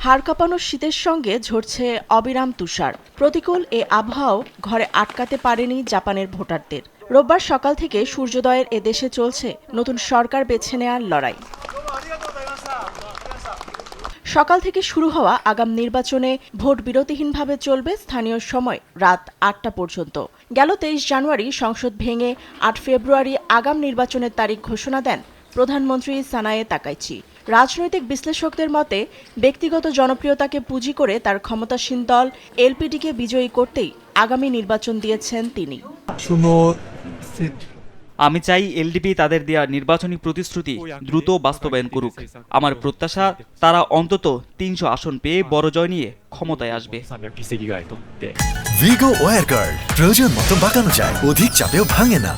হাড় কাঁপানো শীতের সঙ্গে ঝরছে অবিরাম তুষার। প্রতিকূল এ আবহাওয়াও ঘরে আটকাতে পারেনি জাপানের ভোটারদের। রোববার সকাল থেকে সূর্যোদয়ের এ দেশে চলছে নতুন সরকার বেছে নেওয়ার লড়াই। সকাল থেকে শুরু হওয়া আগাম নির্বাচনে ভোট বিরতিহীনভাবে চলবে স্থানীয় সময় রাত ৮টা পর্যন্ত। গেল ২৩ জানুয়ারি সংসদ ভেঙে ৮ ফেব্রুয়ারি আগাম নির্বাচনের তারিখ ঘোষণা দেন প্রধানমন্ত্রী সানায়ে তাকাইচি। রাজনৈতিক বিশ্লেষকদের মতে ব্যক্তিগত জনপ্রিয়তাকে পুঁজি করে তার ক্ষমতাসীন দল এলপিডিকে বিজয়ী করতেই আগামী নির্বাচন দিয়েছেন তিনি। আমি চাই এলডিপি তাদের দেয়া নির্বাচনী প্রতিশ্রুতি দ্রুত বাস্তবায়ন করুক। আমার প্রত্যাশা তারা অন্তত ৩০০ আসন পেয়ে বড় জয় নিয়ে ক্ষমতায় আসবে। ভিগো ওয়্যার গার্ড প্রয়োজন মতো বাঁকানো যায়, অধিক চাপেও ভাঙে না।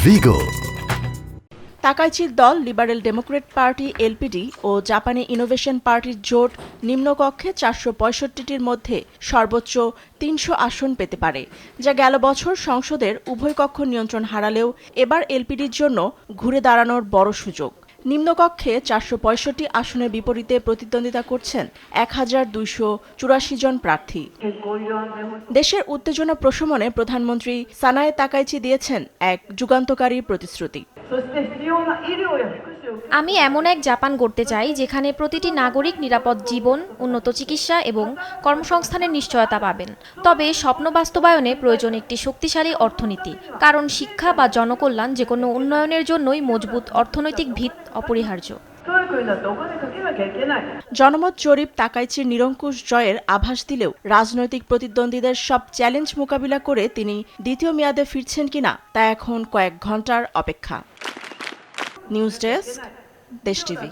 ভিগো। তাকাইচির দল লিবারেল ডেমোক্রেট পার্টি এলপিডি ও জাপানি ইনোভেশন পার্টির জোট নিম্নকক্ষে ৪৬৫টির মধ্যে সর্বোচ্চ ৩০০ আসন পেতে পারে, যা গেল বছর সংসদের উভয় কক্ষ নিয়ন্ত্রণ হারালেও এবার এলপিডির জন্য ঘুরে দাঁড়ানোর বড় সুযোগ। নিম্নকক্ষে ৪৬৫ আসনের বিপরীতে প্রতিদ্বন্দ্বিতা করছেন ১,২৮৪ জন প্রার্থী। দেশের উত্তেজনা প্রশমনে প্রধানমন্ত্রী সানায়ে তাকাইচি দিয়েছেন এক যুগান্তকারী প্রতিশ্রুতি। আমি এমন এক জাপান গড়তে চাই যেখানে প্রতিটি নাগরিক নিরাপদ জীবন, উন্নত চিকিৎসা এবং কর্মসংস্থানের নিশ্চয়তা পাবেন। তবে স্বপ্ন বাস্তবায়নে প্রয়োজন একটি শক্তিশালী অর্থনীতি, কারণ শিক্ষা বা জনকল্যাণ যে কোনো উন্নয়নের জন্যই মজবুত অর্থনৈতিক ভিত অপরিহার্য। জনমত জরিপ তাকাইচির নিরঙ্কুশ জয়ের আভাস দিলেও রাজনৈতিক প্রতিদ্বন্দ্বীদের সব চ্যালেঞ্জ মোকাবিলা করে তিনি দ্বিতীয় মেয়াদে ফিরছেন কিনা তা এখন কয়েক ঘন্টার অপেক্ষা। নিউজ ডেস্ক, দেশ টিভি।